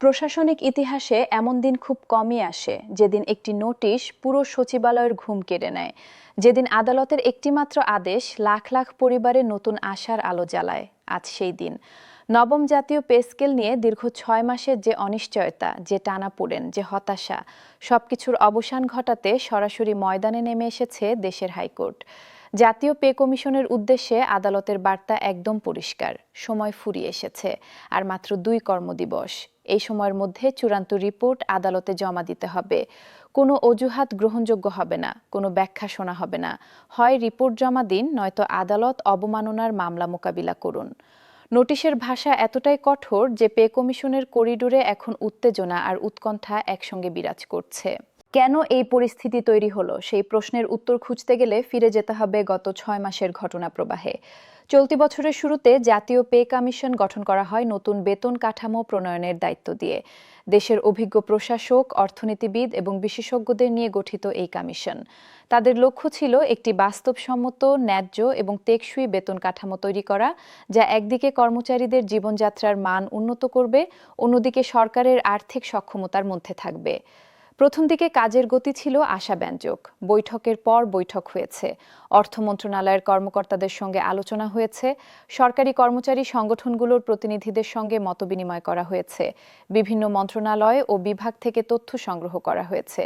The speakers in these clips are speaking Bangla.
প্রশাসনিক ইতিহাসে এমন দিন খুব কমই আসে যেদিন একটি নোটিশ পুরো সচিবালয়ের ঘুম কেড়ে নেয়, যেদিন আদালতের একটিমাত্র আদেশ লাখ লাখ পরিবারের নতুন আশার আলো জ্বালায়। আজ সেই দিন। নবম জাতীয় পে স্কেল নিয়ে দীর্ঘ ৬ মাসের যে অনিশ্চয়তা, যে টানাপোড়েন, যে হতাশা, সবকিছুর অবসান ঘটাতে সরাসরি ময়দানে নেমে এসেছে দেশের হাইকোর্ট। জাতীয় পে কমিশনের উদ্দেশ্যে আদালতের বার্তা একদম পরিষ্কার: সময় ফুরিয়ে এসেছে, আর মাত্র ২ কর্মদিবস। এই সময়ের মধ্যে চূড়ান্ত রিপোর্ট আদালতে জমা দিতে হবে। কোনো অজুহাত গ্রহণযোগ্য হবে না, কোনো ব্যাখ্যা শোনা হবে না। হয় রিপোর্ট জমা দিন, নয়তো আদালত অবমাননার মামলা মোকাবিলা করুন। নোটিশের ভাষা এতটাই কঠোর যে পে কমিশনের করিডোরে এখন উত্তেজনা আর উৎকণ্ঠা একসঙ্গে বিরাজ করছে। কেন এই পরিস্থিতি তৈরি হলো, সেই প্রশ্নের উত্তর খুঁজতে গেলে ফিরে যেতে হবে গত ৬ মাসের ঘটনা প্রবাহে। চলতি বছরের শুরুতে জাতীয় পে কমিশন গঠন করা হয় নতুন বেতন কাঠামো প্রণয়নের দায়িত্ব দিয়ে। দেশের অভিজ্ঞ প্রশাসক, অর্থনীতিবিদ এবং বিশেষজ্ঞদের নিয়ে গঠিত এই কমিশন। তাদের লক্ষ্য ছিল একটি বাস্তবসম্মত, ন্যায্য এবং টেকসই বেতন কাঠামো তৈরি করা, যা একদিকে কর্মচারীদের জীবনযাত্রার মান উন্নত করবে, অন্যদিকে সরকারের আর্থিক সক্ষমতার মধ্যে থাকবে। প্রথম দিকে কাজের গতি ছিল আশাব্যঞ্জক। বৈঠকের পর বৈঠক হয়েছে, অর্থ মন্ত্রণালয়ের কর্মকর্তাদের সঙ্গে আলোচনা হয়েছে, সরকারি কর্মচারী সংগঠনগুলোর প্রতিনিধিদের সঙ্গে মতবিনিময় করা হয়েছে, বিভিন্ন মন্ত্রণালয় ও বিভাগ থেকে তথ্য সংগ্রহ করা হয়েছে।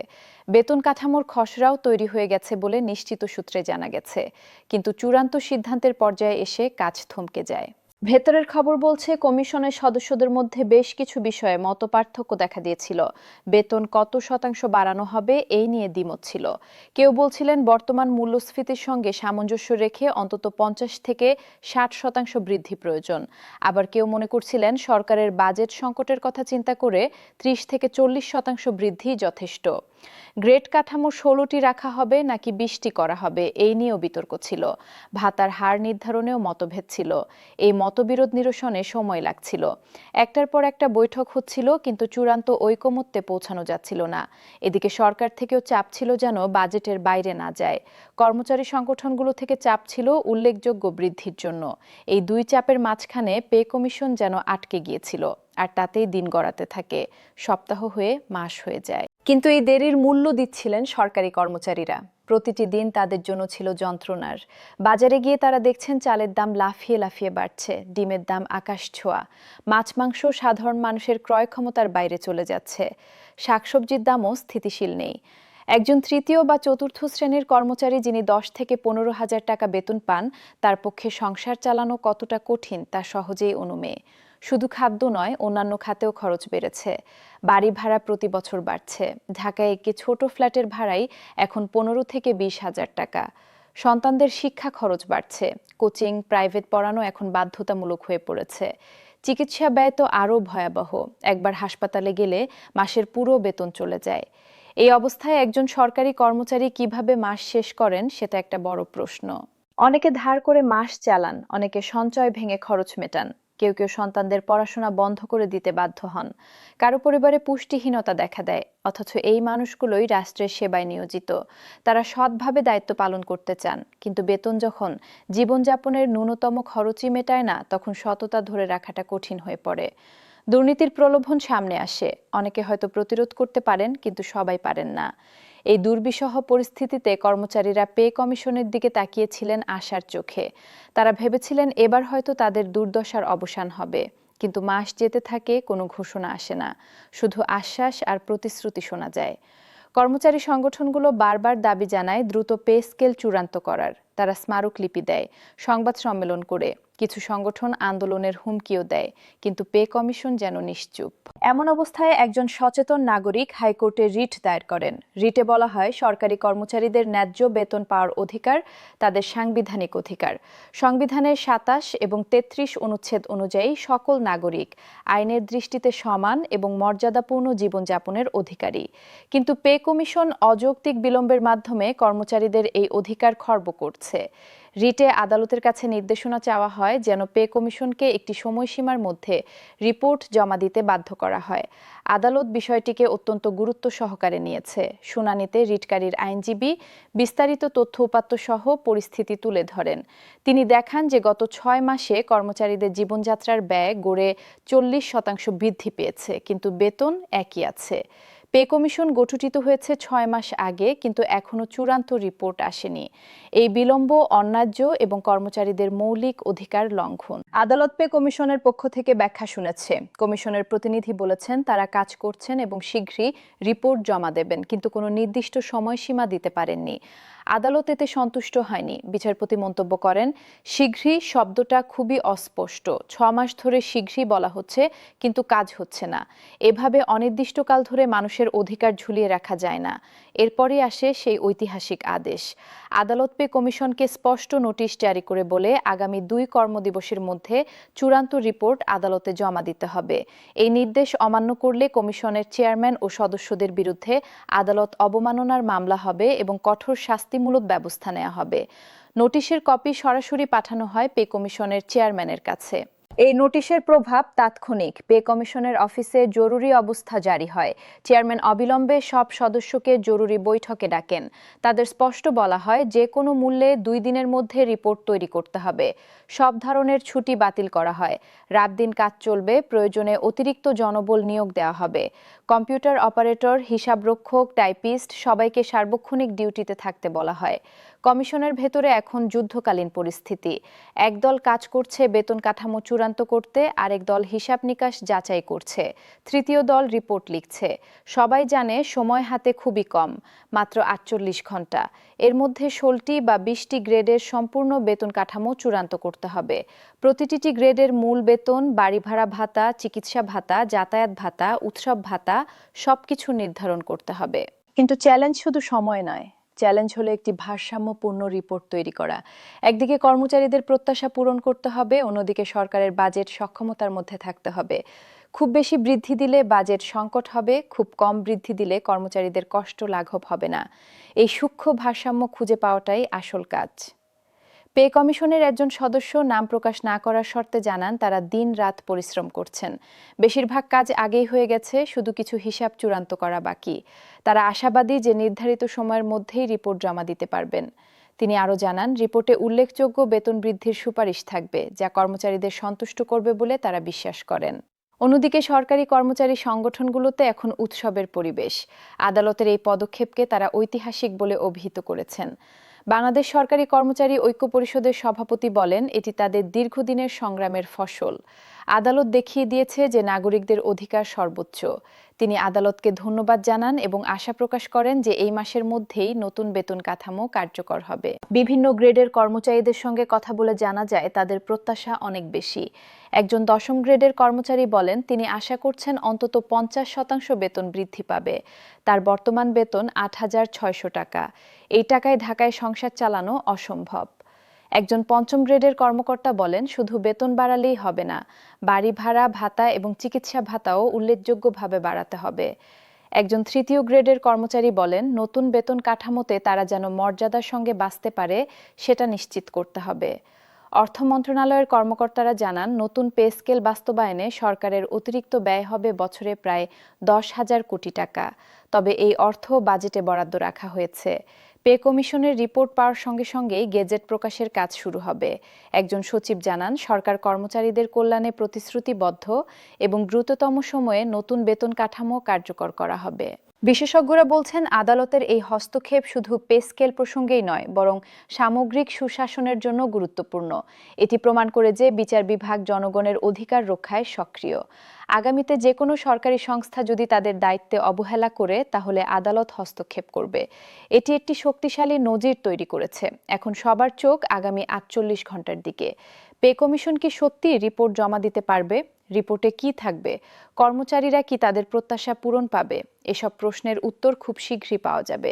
বেতন কাঠামোর খসড়াও তৈরি হয়ে গেছে বলে নিশ্চিত সূত্রে জানা গেছে। কিন্তু চূড়ান্ত সিদ্ধান্তের পর্যায়ে এসে কাজ থমকে যায়। ভেতরের খবর বলছে, কমিশনের সদস্যদের মধ্যে বেশ কিছু বিষয়ে মতপার্থক্য দেখা দিয়েছিল। বেতন কত শতাংশ বাড়ানো হবে এই নিয়ে দ্বিমত ছিল। কেউ বলছিলেন বর্তমান মূল্যস্ফীতির সঙ্গে সামঞ্জস্য রেখে অন্তত ৫০ থেকে ৬০% বৃদ্ধি প্রয়োজন। আবার কেউ মনে করছিলেন সরকারের বাজেট সংকটের কথা চিন্তা করে ৩০ থেকে ৪০% বৃদ্ধি যথেষ্ট। গ্রেড কাঠামো ১৬টি রাখা হবে নাকি ২০টি করা হবে এই নিয়েও বিতর্ক ছিল। ভাতার হার নির্ধারণেও মতভেদ ছিল। এই মতবিরোধ নিরসনে সময় লাগছিল। একটার পর একটা বৈঠক হচ্ছিল, কিন্তু চূড়ান্ত ঐকমত্যে পৌঁছানো যাচ্ছিল না। এদিকে সরকার থেকেও চাপ ছিল যেন বাজেটের বাইরে না যায়। কর্মচারী সংগঠনগুলো থেকে চাপ ছিল উল্লেখযোগ্য বৃদ্ধির জন্য। এই দুই চাপের মাঝখানে পে কমিশন যেন আটকে গিয়েছিল, আর তাতেই দিন গড়াতে থাকে। সপ্তাহ হয়ে মাস হয়ে যায়। কিন্তু এই দেরির মূল্য দিচ্ছিলেন সরকারি কর্মচারীরা। প্রতিটি দিন তাদের জন্য ছিল যন্ত্রণার। বাজারে গিয়ে তারা দেখছেন চালের দাম লাফিয়ে লাফিয়ে বাড়ছে, ডিমের দাম আকাশ ছোঁয়া, মাছ মাংস সাধারণ মানুষের ক্রয় ক্ষমতার বাইরে চলে যাচ্ছে, শাকসবজির দামও স্থিতিশীল নেই। একজন তৃতীয় বা চতুর্থ শ্রেণীর কর্মচারী যিনি ১০ থেকে ১৫,০০০ টাকা বেতন পান, তার পক্ষে সংসার চালানো কতটা কঠিন তা সহজেই অনুমেয়। শুধু খাদ্য নয়, অন্যান্য খাতেও খরচ বেড়েছে। বাড়ি ভাড়া প্রতি বছর বাড়ছে। ঢাকায় একটি ছোট ফ্ল্যাটের ভাড়াই এখন ১৫ থেকে ২০,০০০ টাকা। সন্তানদের শিক্ষা খরচ বাড়ছে। কোচিং, প্রাইভেট পড়ানো এখন বাধ্যতামূলক হয়ে পড়েছে। চিকিৎসা ব্যয় তো আরও ভয়াবহ। একবার হাসপাতালে গেলে মাসের পুরো বেতন চলে যায়। এই অবস্থায় একজন সরকারি কর্মচারী কিভাবে মাস শেষ করেন সেটা একটা বড় প্রশ্ন। অনেকে ধার করে মাস চালান, অনেকে সঞ্চয় ভেঙে খরচ মেটান, কেউ কেউ সন্তানদের পড়াশোনা বন্ধ করে দিতে বাধ্য হন। কারো পরিবারে পুষ্টিহীনতা দেখা দেয়, অথচ এই মানুষগুলোই রাষ্ট্রের সেবায় নিয়োজিত। তারা সৎভাবে দায়িত্ব পালন করতে চান, কিন্তু বেতন যখন জীবনযাপনের ন্যূনতম খরচই মেটায় না, তখন সততা ধরে রাখাটা কঠিন হয়ে পড়ে। দুর্নীতির প্রলোভন সামনে আসে। অনেকে হয়তো প্রতিরোধ করতে পারেন, কিন্তু সবাই পারেন না। এই দুর্বিষহ পরিস্থিতিতে কর্মচারীরা পে কমিশনের দিকে তাকিয়েছিলেন আশার চোখে। তারা ভেবেছিলেন এবার হয়তো তাদের দুর্দশার অবসান হবে। কিন্তু মাস যেতে থাকে, কোনো ঘোষণা আসে না। শুধু আশ্বাস আর প্রতিশ্রুতি শোনা যায়। কর্মচারী সংগঠনগুলো বারবার দাবি জানায় দ্রুত পে স্কেল চূড়ান্ত করার। তারা স্মারকলিপি দেয়, সংবাদ সম্মেলন করে, কিছু সংগঠন আন্দোলনের হুমকিও দেয়, কিন্তু পে কমিশন যেন নিশ্চুপ। এমন অবস্থায় একজন সচেতন নাগরিক হাইকোর্টে রিট দায়ের করেন। রিটে বলা হয় সরকারি কর্মচারীদের ন্যায্য বেতন পাওয়ার অধিকার তাদের সাংবিধানিক অধিকার। সংবিধানের ২৭ এবং ৩৩ অনুচ্ছেদ অনুযায়ী সকল নাগরিক আইনের দৃষ্টিতে সমান এবং মর্যাদাপূর্ণ জীবনযাপনের অধিকারী। কিন্তু পে কমিশন অযৌক্তিক বিলম্বের মাধ্যমে কর্মচারীদের এই অধিকার খর্ব করছে। রিটে আদালতের কাছে নির্দেশনা চাওয়া হয় যেন পে কমিশনকে একটি সময়সীমার মধ্যে রিপোর্ট জমা দিতে বাধ্য করা হয়। আদালত বিষয়টিকে অত্যন্ত গুরুত্ব সহকারে নিয়েছে। শুনানিতে রিটকারীর আইনজীবী বিস্তারিত তথ্য উপাত্ত সহ পরিস্থিতি তুলে ধরেন। তিনি দেখান যে গত 6 মাসে কর্মচারীদের জীবনযাত্রার ব্যয় গড়ে 40% বৃদ্ধি পেয়েছে, কিন্তু বেতন একই আছে। পে কমিশন গঠিত হয়েছে 6 মাস আগে, কিন্তু এখনো চূড়ান্ত রিপোর্ট আসেনি। এই বিলম্ব অন্যায্য এবং কর্মচারীদের মৌলিক অধিকার লঙ্ঘন। আদালত পে কমিশনের পক্ষ থেকে ব্যাখ্যা শুনেছে। কমিশনের প্রতিনিধি বলেছেন তারা কাজ করছেন এবং শীঘ্রই রিপোর্ট জমা দেবেন, কিন্তু কোনো নির্দিষ্ট সময়সীমা দিতে পারেননি। আদালত এতে সন্তুষ্ট হয়নি। বিচারপতি মন্তব্য করেন, শীঘ্রই শব্দটা খুবই অস্পষ্ট। 6 মাস ধরে শীঘ্রই বলা হচ্ছে, কিন্তু কাজ হচ্ছে না। এভাবে অনির্দিষ্টকাল ধরে মানুষের অধিকার ঝুলিয়ে রাখা যায় না। এরপরই আসে সেই ঐতিহাসিক আদেশ। আদালত পে কমিশনকে স্পষ্ট নোটিশ জারি করে বলে আগামী 2 কর্মদিবসের মধ্যে চূড়ান্ত রিপোর্ট আদালতে জমা দিতে হবে। এই নির্দেশ অমান্য করলে কমিশনের চেয়ারম্যান ও সদস্যদের বিরুদ্ধে আদালত অবমাননার মামলা হবে এবং কঠোর শাস্তিমূলক ব্যবস্থা নেওয়া হবে। নোটিশের কপি সরাসরি পাঠানো হয় পে কমিশনের চেয়ারম্যানের কাছে। এই নোটিশের প্রভাব তাৎক্ষণিক। পে কমিশনের অফিসে জরুরি অবস্থা জারি হয়। চেয়ারম্যান অবিলম্বে সব সদস্যকে জরুরি বৈঠকে ডাকেন। তাদের স্পষ্ট বলা হয় যে কোনো মূল্যে 2 দিনের মধ্যে রিপোর্ট তৈরি করতে হবে। সব ধরনের ছুটি বাতিল করা হয়। রাত দিন কাজ চলবে, প্রয়োজনে অতিরিক্ত জনবল নিয়োগ দেওয়া হবে। কম্পিউটার অপারেটর, হিসাবরক্ষক, টাইপিস্ট সবাইকে সার্বক্ষণিক ডিউটিতে থাকতে বলা হয়। কমিশনের ভেতরে এখন যুদ্ধকালীন পরিস্থিতি। একদল কাজ করছে বেতন কাঠামো চূড়ান্ত করতে, আরেক দল হিসাব নিকাশ যাচাই করছে, তৃতীয় দল রিপোর্ট লিখছে। সবাই জানে সময় হাতে খুবই কম, মাত্র 48 ঘন্টা। এর মধ্যে 16টি বা 20টি গ্রেডের সম্পূর্ণ বেতন কাঠামো চূড়ান্ত করতে হবে। প্রতিটি গ্রেডের মূল বেতন, বাড়ি ভাড়া ভাতা, চিকিৎসা ভাতা, যাতায়াত ভাতা, উৎসব ভাতা সবকিছু নির্ধারণ করতে হবে। কিন্তু চ্যালেঞ্জ শুধু সময় নয়, চ্যালেঞ্জ হলো একটি ভারসাম্যপূর্ণ রিপোর্ট তৈরি করা। একদিকে কর্মচারীদের প্রত্যাশা পূরণ করতে হবে, অন্যদিকে সরকারের বাজেট সক্ষমতার মধ্যে থাকতে হবে। খুব বেশি বৃদ্ধি দিলে বাজেট সংকট হবে, খুব কম বৃদ্ধি দিলে কর্মচারীদের কষ্ট লাঘব হবে না। এই সূক্ষ্ম ভারসাম্য খুঁজে পাওয়াটাই আসল কাজ। পে কমিশনের একজন সদস্য নাম প্রকাশ না করার শর্তে জানান তারা দিন-রাত পরিশ্রম করছেন। বেশিরভাগ কাজ আগেই হয়ে গেছে, শুধু কিছু হিসাব চূড়ান্ত করা বাকি। তারা আশাবাদী যে নির্ধারিত সময়ের মধ্যেই রিপোর্ট জমা দিতে পারবেন। তিনি আরও জানান, রিপোর্টে উল্লেখযোগ্য বেতন বৃদ্ধির সুপারিশ থাকবে, যা কর্মচারীদের সন্তুষ্ট করবে বলে তারা বিশ্বাস করেন। অন্যদিকে সরকারি কর্মচারী সংগঠনগুলোতে এখন উৎসবের পরিবেশ। আদালতের এই পদক্ষেপকে তারা ঐতিহাসিক বলে অভিহিত করেছেন। বাংলাদেশ সরকারি কর্মচারী ঐক্য পরিষদের সভাপতি বলেন, এটি তাদের দীর্ঘদিনের সংগ্রামের ফসল। আদালত দেখিয়ে দিয়েছে যে নাগরিকদের অধিকার সর্বোচ্চ। তিনি আদালতকে ধন্যবাদ জানান এবং আশা প্রকাশ করেন যে এই মাসের মধ্যেই নতুন বেতন কাঠামো কার্যকর হবে। বিভিন্ন গ্রেডের কর্মচারীদের সঙ্গে কথা বলে জানা যায় তাদের প্রত্যাশা অনেক বেশি। একজন 10ম গ্রেডের কর্মচারী বলেন, তিনি আশা করছেন অন্তত 50% বেতন বৃদ্ধি পাবে। তার বর্তমান বেতন 8,600 টাকা। এই টাকায় ঢাকায় সংসার চালানো অসম্ভব। একজন 5ম গ্রেডের কর্মকর্তা বলেন, শুধু বেতন বাড়ালেই হবে না, বাড়ি ভাড়া ভাতা এবং চিকিৎসা ভাতাও উল্লেখযোগ্যভাবে বাড়াতে হবে। একজন 3য় গ্রেডের কর্মচারী বলেন, নতুন বেতন কাঠামোতে তারা যেন মর্যাদার সঙ্গে বাঁচতে পারে সেটা নিশ্চিত করতে হবে। অর্থ মন্ত্রণালয়ের কর্মকর্তারা জানান, নতুন পে স্কেল বাস্তবায়নে সরকারের অতিরিক্ত ব্যয় হবে বছরে প্রায় 10,000 কোটি টাকা। তবে এই অর্থ বাজেটে বরাদ্দ রাখা হয়েছে। পে কমিশনের রিপোর্ট পাওয়ার সঙ্গে সঙ্গেই গেজেট প্রকাশের কাজ শুরু হবে। একজন সচিব জানান, সরকার কর্মচারীদের কল্যাণে প্রতিশ্রুতিবদ্ধ এবং দ্রুততম সময়ে নতুন বেতন কাঠামো কার্যকর করা হবে। বিশেষজ্ঞরা বলছেন, আদালতের এই হস্তক্ষেপ শুধু পে স্কেল প্রসঙ্গেই নয়, বরং সামগ্রিক সুশাসনের জন্য গুরুত্বপূর্ণ। এটি প্রমাণ করে যে বিচার বিভাগ জনগণের অধিকার রক্ষায় সক্রিয়। আগামীতে যে কোনো সরকারি সংস্থা যদি তাদের দায়িত্বে অবহেলা করে, তাহলে আদালত হস্তক্ষেপ করবে। এটি একটি শক্তিশালী নজির তৈরি করেছে। এখন সবার চোখ আগামী 48 ঘন্টার দিকে। পে কমিশন কি সত্যি রিপোর্ট জমা দিতে পারবে? রিপোর্টে কি থাকবে? কর্মচারীরা কি তাদের প্রত্যাশা পূরণ পাবে? এসব প্রশ্নের উত্তর খুব শীঘ্রই পাওয়া যাবে।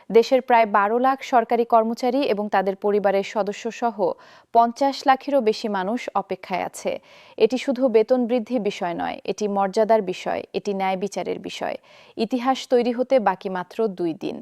দেশের প্রায় 12 লাখ সরকারি কর্মচারী এবং তাদের পরিবারের সদস্য সহ 50 লাখেরও বেশি মানুষ অপেক্ষায় আছে। এটি শুধু বেতন বৃদ্ধির বিষয় নয়, এটি মর্যাদার বিষয়, এটি ন্যায় বিচারের বিষয়। ইতিহাস তৈরি হতে বাকি মাত্র 2 দিন।